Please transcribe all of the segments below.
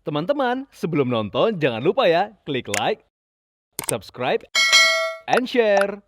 Teman-teman, sebelum nonton jangan lupa ya klik like, subscribe, and share.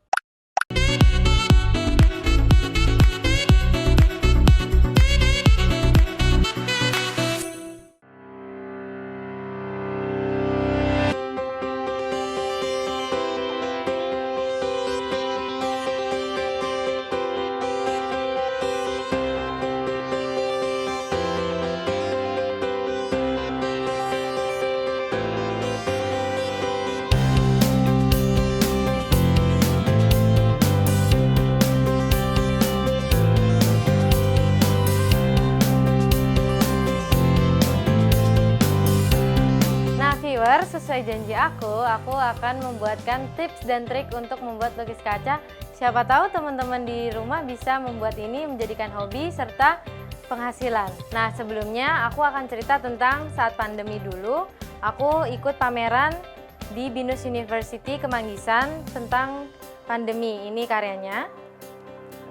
Sesuai janji aku akan membuatkan tips dan trik untuk membuat lukis kaca. Siapa tahu teman-teman di rumah bisa membuat ini menjadikan hobi serta penghasilan. Nah, sebelumnya aku akan cerita tentang saat pandemi dulu. Aku ikut pameran di Binus University Kemanggisan tentang pandemi, ini karyanya.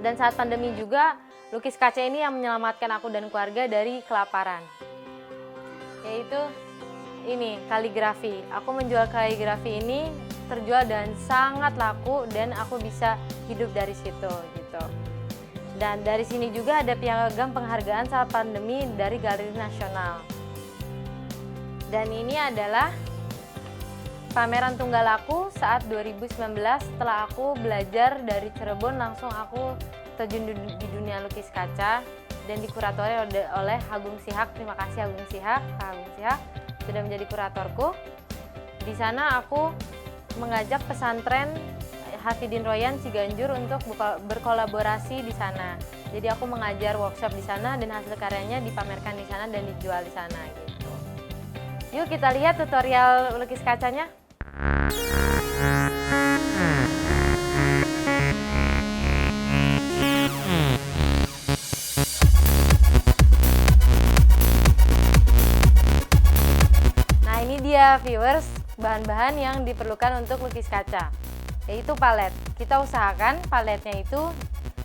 Dan saat pandemi juga, lukis kaca ini yang menyelamatkan aku dan keluarga dari kelaparan. Yaitu ini kaligrafi. Aku menjual kaligrafi ini terjual dan sangat laku dan aku bisa hidup dari situ gitu. Dan dari sini juga ada piagam penghargaan saat pandemi dari Galeri Nasional. Dan ini adalah pameran tunggal aku saat 2019 setelah aku belajar dari Cirebon, langsung aku terjun di dunia lukis kaca dan dikuratori oleh Agung Sihak. Terima kasih Agung Sihak, Pak Agung Sihak sudah menjadi kuratorku. Di sana aku mengajak pesantren Hafidin Royan Ciganjur untuk berkolaborasi di sana. Jadi aku mengajar workshop di sana dan hasil karyanya dipamerkan di sana dan dijual di sana gitu. Yuk kita lihat tutorial lukis kacanya. Ya viewers, bahan-bahan yang diperlukan untuk lukis kaca yaitu palet. Kita usahakan paletnya itu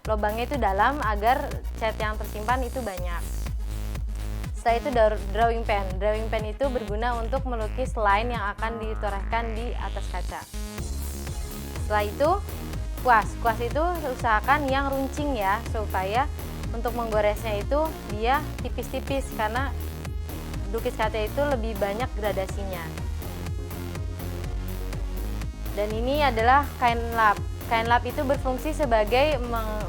lubangnya itu dalam agar cat yang tersimpan itu banyak. Setelah itu drawing pen. Drawing pen itu berguna untuk melukis line yang akan ditorehkan di atas kaca. Setelah itu kuas. Kuas itu usahakan yang runcing ya, supaya untuk menggoresnya itu dia tipis-tipis karena lukis kaca itu lebih banyak gradasinya. Dan ini adalah kain lap. Kain lap itu berfungsi sebagai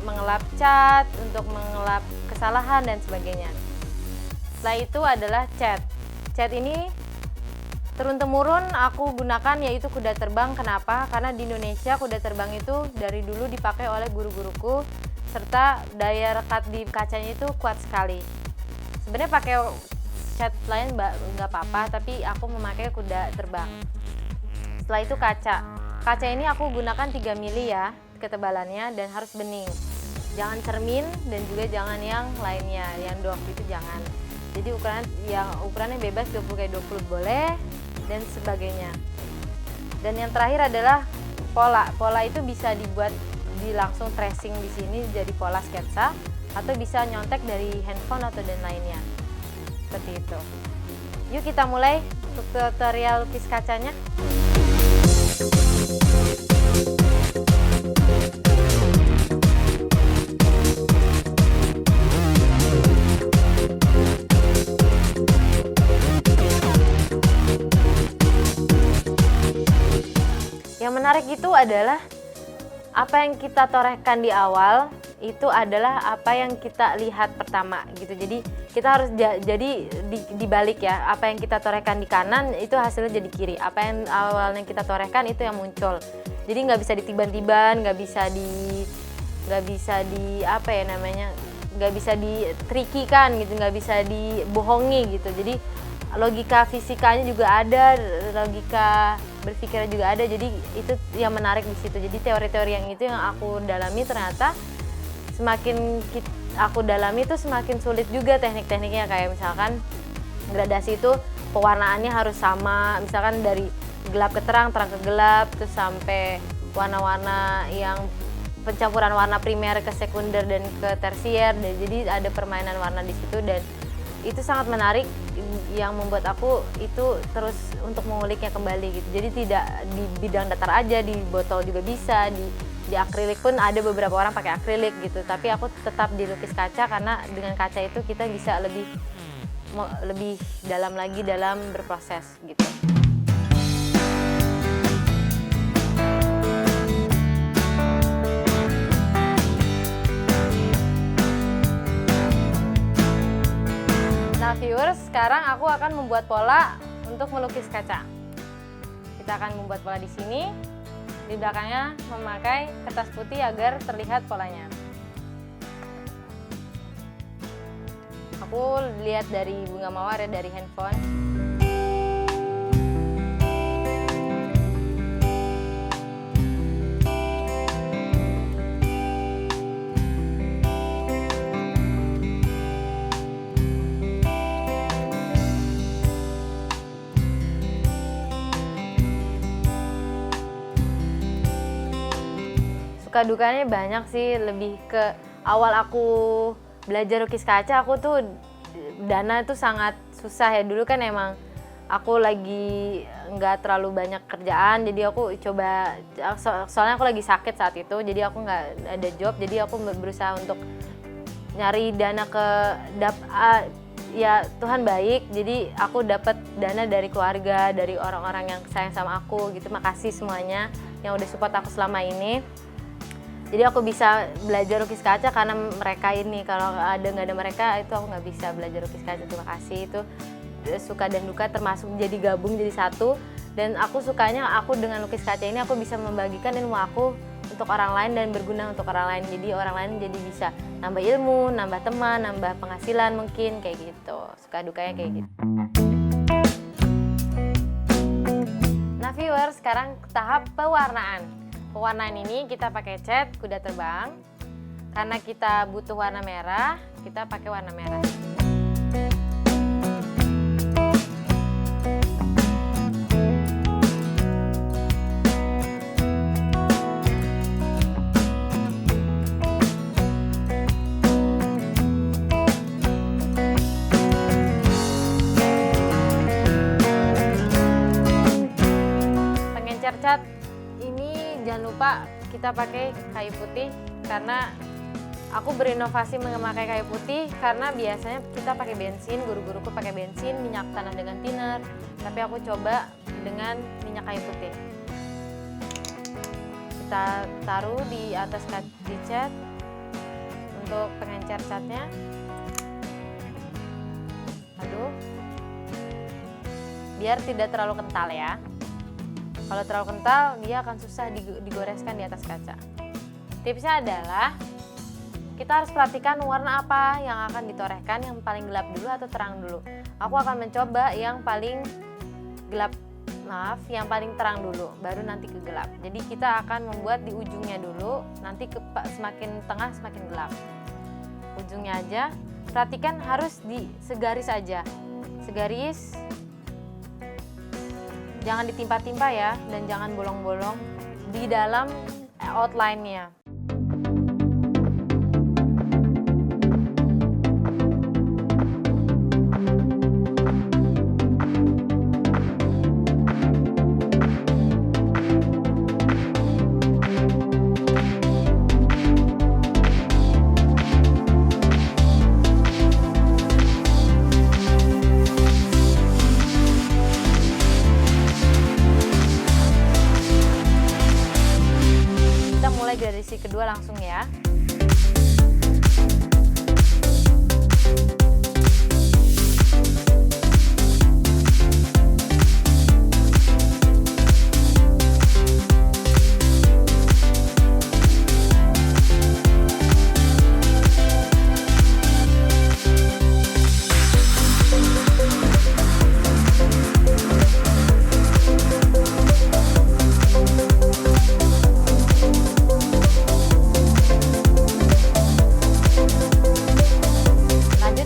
mengelap cat, untuk mengelap kesalahan dan sebagainya. Setelah itu adalah cat. Cat ini turun-temurun aku gunakan yaitu kuda terbang. Kenapa? Karena di Indonesia kuda terbang itu dari dulu dipakai oleh guru-guruku, serta daya rekat di kacanya itu kuat sekali. Sebenarnya pakai cat lain nggak apa-apa, tapi aku memakai kuda terbang. Setelah itu kaca. Kaca ini aku gunakan 3 mili ya ketebalannya dan harus bening. Jangan cermin dan juga jangan yang lainnya, yang dwarf itu jangan. Jadi ukurannya bebas 20x20 boleh dan sebagainya. Dan yang terakhir adalah pola. Pola itu bisa dibuat langsung tracing di sini jadi pola sketsa atau bisa nyontek dari handphone atau dan lainnya. Seperti itu. Yuk kita mulai tutorial lukis kacanya. Yang menarik itu adalah apa yang kita torehkan di awal itu adalah apa yang kita lihat pertama gitu. Jadi kita harus jadi dibalik ya, apa yang kita torehkan di kanan itu hasilnya jadi kiri, apa yang awalnya kita torehkan itu yang muncul. Jadi nggak bisa ditiban-tiban, nggak bisa di apa ya namanya, nggak bisa ditrikikan gitu, nggak bisa dibohongi gitu. Jadi logika fisikanya juga ada, logika berpikirnya juga ada. Jadi itu yang menarik di situ. Jadi teori-teori yang itu yang aku dalami, ternyata semakin aku dalami itu semakin sulit juga teknik-tekniknya. Kayak misalkan gradasi itu pewarnaannya harus sama, misalkan dari gelap ke terang, terang ke gelap, terus sampai warna-warna yang pencampuran warna primer ke sekunder dan ke tersier. Dan jadi ada permainan warna di situ dan itu sangat menarik yang membuat aku itu terus untuk menguliknya kembali gitu. Jadi tidak di bidang datar aja, di botol juga bisa, di akrilik pun ada beberapa orang pakai akrilik gitu. Tapi aku tetap di lukis kaca karena dengan kaca itu kita bisa lebih dalam lagi dalam berproses gitu. Nah viewers, sekarang aku akan membuat pola untuk melukis kaca. Kita akan membuat pola di sini, di belakangnya memakai kertas putih agar terlihat polanya. Aku lihat dari bunga mawar ya, dari handphone. Suka dukanya banyak sih, lebih ke awal aku belajar lukis kaca aku tuh dana itu sangat susah ya. Dulu kan emang aku lagi nggak terlalu banyak kerjaan, jadi aku coba, soalnya aku lagi sakit saat itu, jadi aku nggak ada job, jadi aku berusaha untuk nyari dana ya Tuhan baik, jadi aku dapat dana dari keluarga, dari orang-orang yang sayang sama aku gitu. Makasih semuanya yang udah support aku selama ini. Jadi aku bisa belajar lukis kaca karena mereka ini. Kalau nggak ada mereka itu aku nggak bisa belajar lukis kaca. Terima kasih, itu suka dan duka termasuk jadi gabung jadi satu. Dan aku sukanya aku dengan lukis kaca ini aku bisa membagikan ilmu aku untuk orang lain dan berguna untuk orang lain. Jadi orang lain jadi bisa nambah ilmu, nambah teman, nambah penghasilan mungkin kayak gitu. Suka dukanya kayak gitu. Nah viewers, sekarang tahap pewarnaan. Pewarnaan ini kita pakai cat kuda terbang. Karena kita butuh warna merah, kita pakai warna merah. Pengencer cat jangan lupa kita pakai kayu putih, karena aku berinovasi memakai kayu putih karena biasanya kita pakai bensin, guru-guruku pakai bensin, minyak tanah dengan thinner, tapi aku coba dengan minyak kayu putih. Kita taruh di atas di cat untuk pengencer catnya. Aduh, biar tidak terlalu kental ya. Kalau terlalu kental, dia akan susah digoreskan di atas kaca. Tipsnya adalah, kita harus perhatikan warna apa yang akan ditorehkan, yang paling gelap dulu atau terang dulu. Aku akan mencoba yang paling yang paling terang dulu, baru nanti ke gelap. Jadi kita akan membuat di ujungnya dulu, nanti semakin tengah semakin gelap. Ujungnya aja, perhatikan harus segaris aja. Segaris. Jangan ditimpa-timpa ya, dan jangan bolong-bolong di dalam outline-nya. Gradasi kedua langsung ya.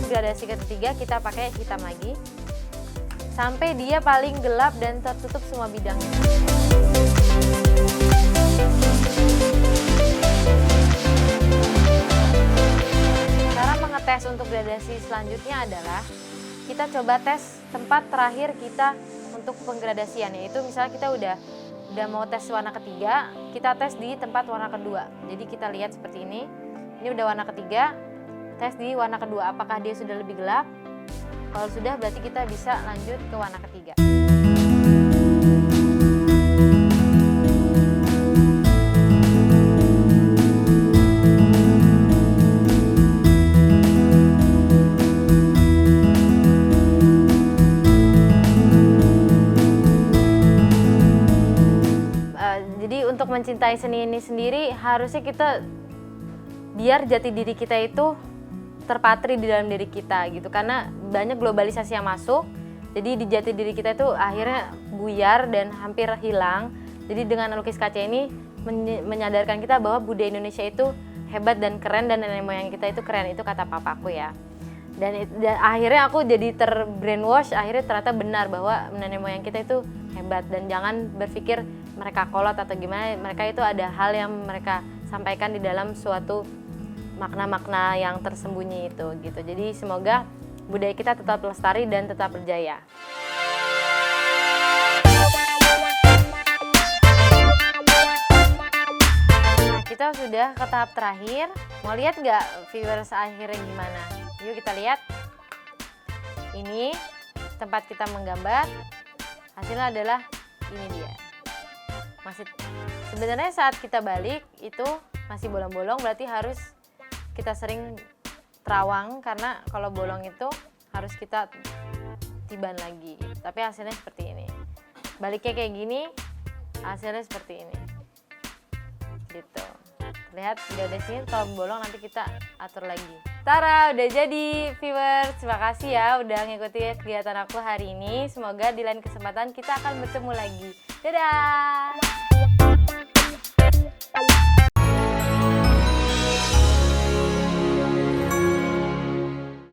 Gradasi ketiga kita pakai hitam lagi sampai dia paling gelap dan tertutup semua bidangnya. Cara mengetes untuk gradasi selanjutnya adalah kita coba tes tempat terakhir kita untuk penggradasian, yaitu misalnya kita udah mau tes warna ketiga, kita tes di tempat warna kedua. Jadi kita lihat seperti ini udah warna ketiga, tes di warna kedua, apakah dia sudah lebih gelap? Kalau sudah berarti kita bisa lanjut ke warna ketiga. Jadi untuk mencintai seni ini sendiri harusnya kita biar jati diri kita itu terpatri di dalam diri kita gitu, karena banyak globalisasi yang masuk, jadi di jati diri kita itu akhirnya buyar dan hampir hilang. Jadi dengan lukis kaca ini menyadarkan kita bahwa budaya Indonesia itu hebat dan keren, dan nenek moyang kita itu keren, itu kata papaku ya. Dan akhirnya aku jadi terbrainwash, akhirnya ternyata benar bahwa nenek moyang kita itu hebat, dan jangan berpikir mereka kolot atau gimana, mereka itu ada hal yang mereka sampaikan di dalam suatu makna-makna yang tersembunyi itu gitu. Jadi semoga budaya kita tetap lestari dan tetap berjaya. Nah, kita sudah ke tahap terakhir. Mau lihat nggak viewers akhirnya gimana? Yuk kita lihat. Ini tempat kita menggambar. Hasilnya adalah ini dia. Masih sebenarnya saat kita balik itu masih bolong-bolong, berarti harus kita sering terawang, karena kalau bolong itu harus kita tiban lagi. Tapi hasilnya seperti ini. Baliknya kayak gini, hasilnya seperti ini. Gitu. Lihat udah sini, kalau bolong nanti kita atur lagi. Tara, udah jadi viewers. Terima kasih ya udah ngikuti kegiatan aku hari ini. Semoga di lain kesempatan kita akan bertemu lagi. Dadah!